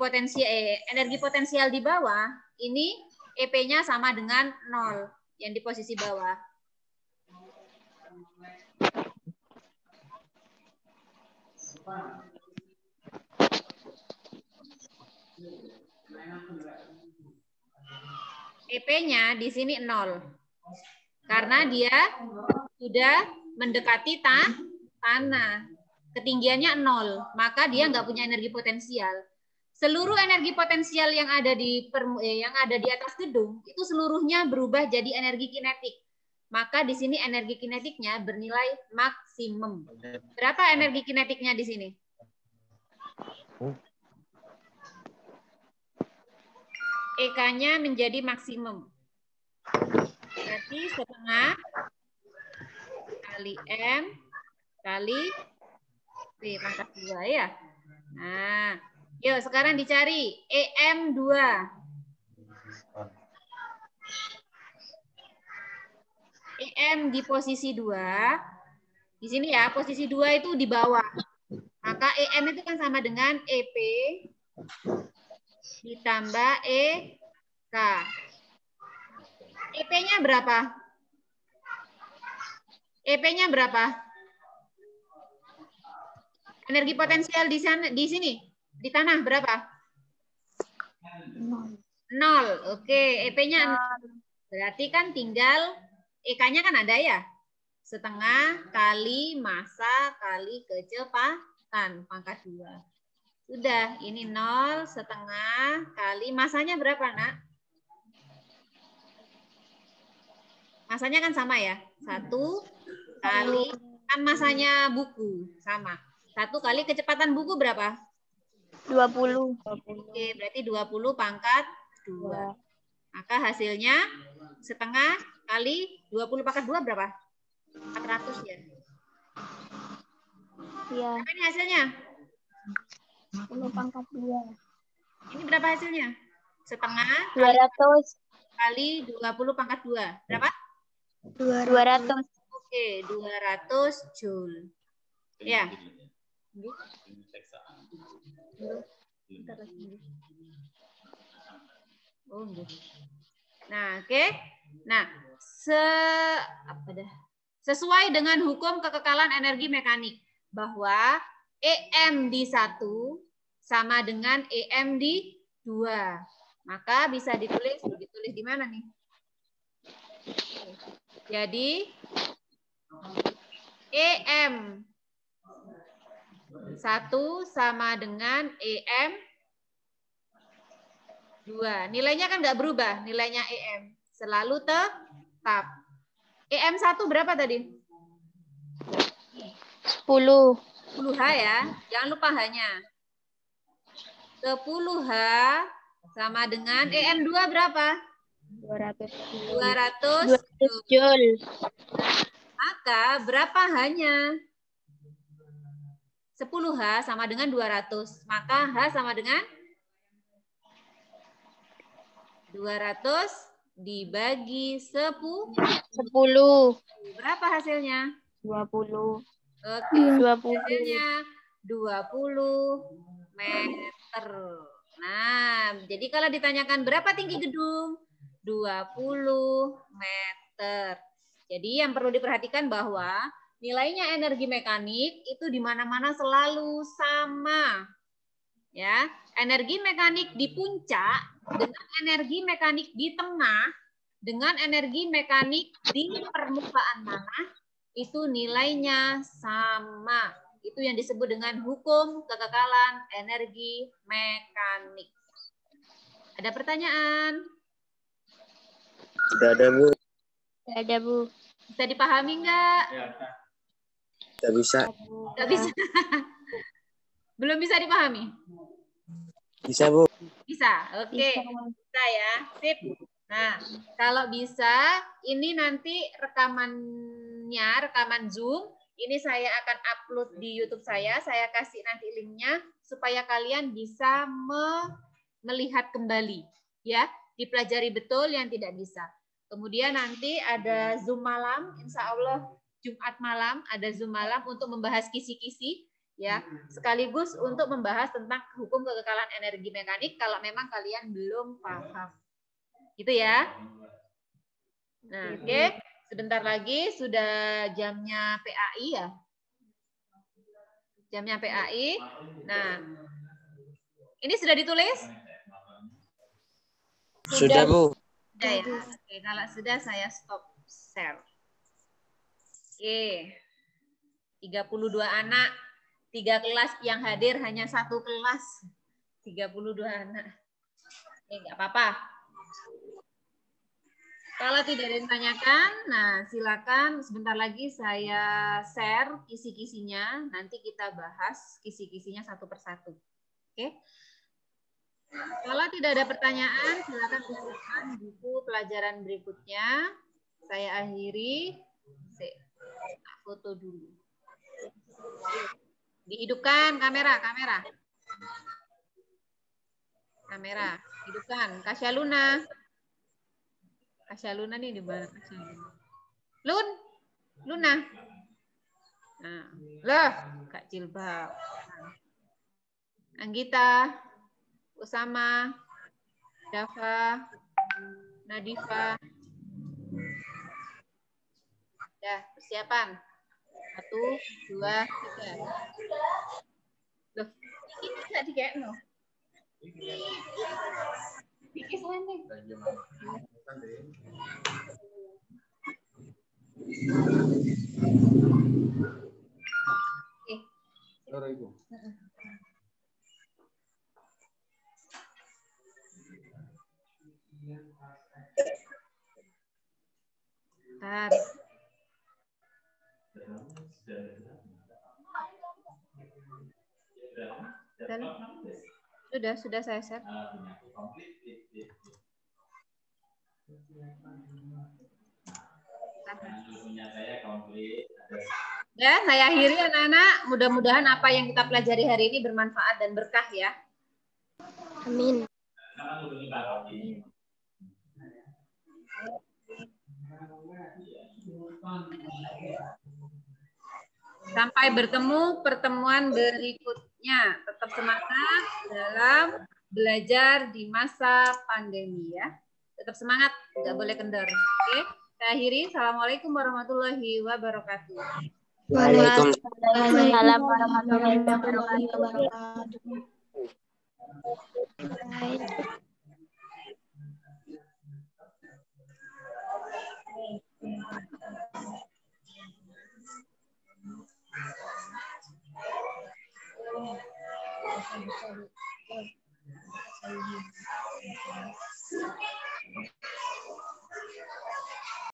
potensial di bawah, ini EP-nya sama dengan 0 yang di posisi bawah. EP-nya di sini 0. Karena dia sudah mendekati tanah. Ketinggiannya 0. Maka dia nggak punya energi potensial. Seluruh energi potensial yang ada di atas gedung, itu seluruhnya berubah jadi energi kinetik. Maka di sini energi kinetiknya bernilai maksimum. Berapa energi kinetiknya di sini? EK-nya menjadi maksimum. Berarti setengah kali M kali V pangkat 2 ya. Nah, yuk sekarang dicari EM2. EM di posisi 2. Di sini ya, posisi 2 itu di bawah. Maka EM itu kan sama dengan EP ditambah EK. EP-nya berapa? EP-nya berapa? Energi potensial di sana, di sini, di tanah berapa? 0. Oke, EP-nya 0. Berarti kan tinggal EK-nya kan ada ya? Setengah kali massa kali kecepatan pangkat 2. Sudah, ini 0 setengah kali massanya berapa, Nak? Massanya kan sama ya? 1 kali, kan massanya buku sama. 1 kali kecepatan buku berapa? 20. Oke, berarti 20 pangkat 2. Maka hasilnya setengah kali 20 pangkat 2 berapa? 400 ya? Iya. Berapa ini hasilnya? 10 pangkat 2. Ini berapa hasilnya? Setengah 200. kali 20 pangkat 2. Berapa? 200. Oke, 200 Joule. Ya. Oh, nah, oke. Nah, sesuai dengan hukum kekekalan energi mekanik bahwa EM di 1 sama dengan EM di 2. Maka bisa ditulis di mana nih? Jadi EM 1 sama dengan EM 2. Nilainya kan nggak berubah, nilainya EM. Selalu tetap. EM 1 berapa tadi? 10. 10H ya. Jangan lupa H-nya. 10H sama dengan EM 2 berapa? 200 Joule. Maka berapa H-nya? 10H sama dengan 200. Maka H sama dengan 200 dibagi 10. Berapa hasilnya? 20. Oke, 20. hasilnya 20 meter. Nah, jadi kalau ditanyakan berapa tinggi gedung? meter. Jadi yang perlu diperhatikan bahwa nilainya energi mekanik itu di mana-mana selalu sama. Ya, energi mekanik di puncak dengan energi mekanik di tengah dengan energi mekanik di permukaan tanah itu nilainya sama. Itu yang disebut dengan hukum kekekalan energi mekanik. Ada pertanyaan? Tidak ada, Bu. Tidak ada, Bu. Bisa dipahami nggak? Tidak bisa. Nggak bisa. Belum bisa dipahami? Bisa, Bu. Bisa, oke. Bisa ya, sip. Nah, kalau bisa, ini nanti rekaman Zoom, ini saya akan upload di YouTube saya kasih nanti linknya, supaya kalian bisa melihat kembali. Ya, dipelajari betul yang tidak bisa. Kemudian nanti ada Zoom malam, insya Allah Jumat malam, ada Zoom malam untuk membahas kisi-kisi, ya, sekaligus untuk membahas tentang hukum kekekalan energi mekanik kalau memang kalian belum paham. Gitu ya. Nah, oke. Sebentar lagi sudah jamnya PAI ya. Jamnya PAI. Nah, ini sudah ditulis? Sudah, Bu. Sudah ya. Oke, kalau sudah saya stop share. Oke. 32 anak, 3 kelas yang hadir hanya 1 kelas. 32 anak. Oke, enggak apa-apa. Kalau tidak ada yang ditanyakan, nah silakan sebentar lagi saya share kisi-kisinya. Nanti kita bahas kisi-kisinya satu persatu. Oke? Kalau tidak ada pertanyaan, silakan usulkan buku pelajaran berikutnya. Saya akhiri. Foto dulu. Dihidupkan kamera. Kamera, hidupkan. Kasya Luna. Kasya Luna nih di mana Kasya Luna? Luna. Nah, loh, Kak Jilbab. Anggita, Usama, Dava, Nadifa. Ya, persiapan. 1, 2, 3. Loh, ini enggak dikekno. Iki sana. Bentar. Sudah saya share. Ya, saya akhiri anak-anak. Mudah-mudahan apa yang kita pelajari hari ini bermanfaat dan berkah ya. Amin. Sampai bertemu pertemuan berikutnya. Tetap semangat dalam belajar di masa pandemi ya. Tetap semangat, nggak boleh kendor. Oke, saya akhiri. Assalamualaikum warahmatullahi wabarakatuh. Waalaikumsalam warahmatullahi wabarakatuh.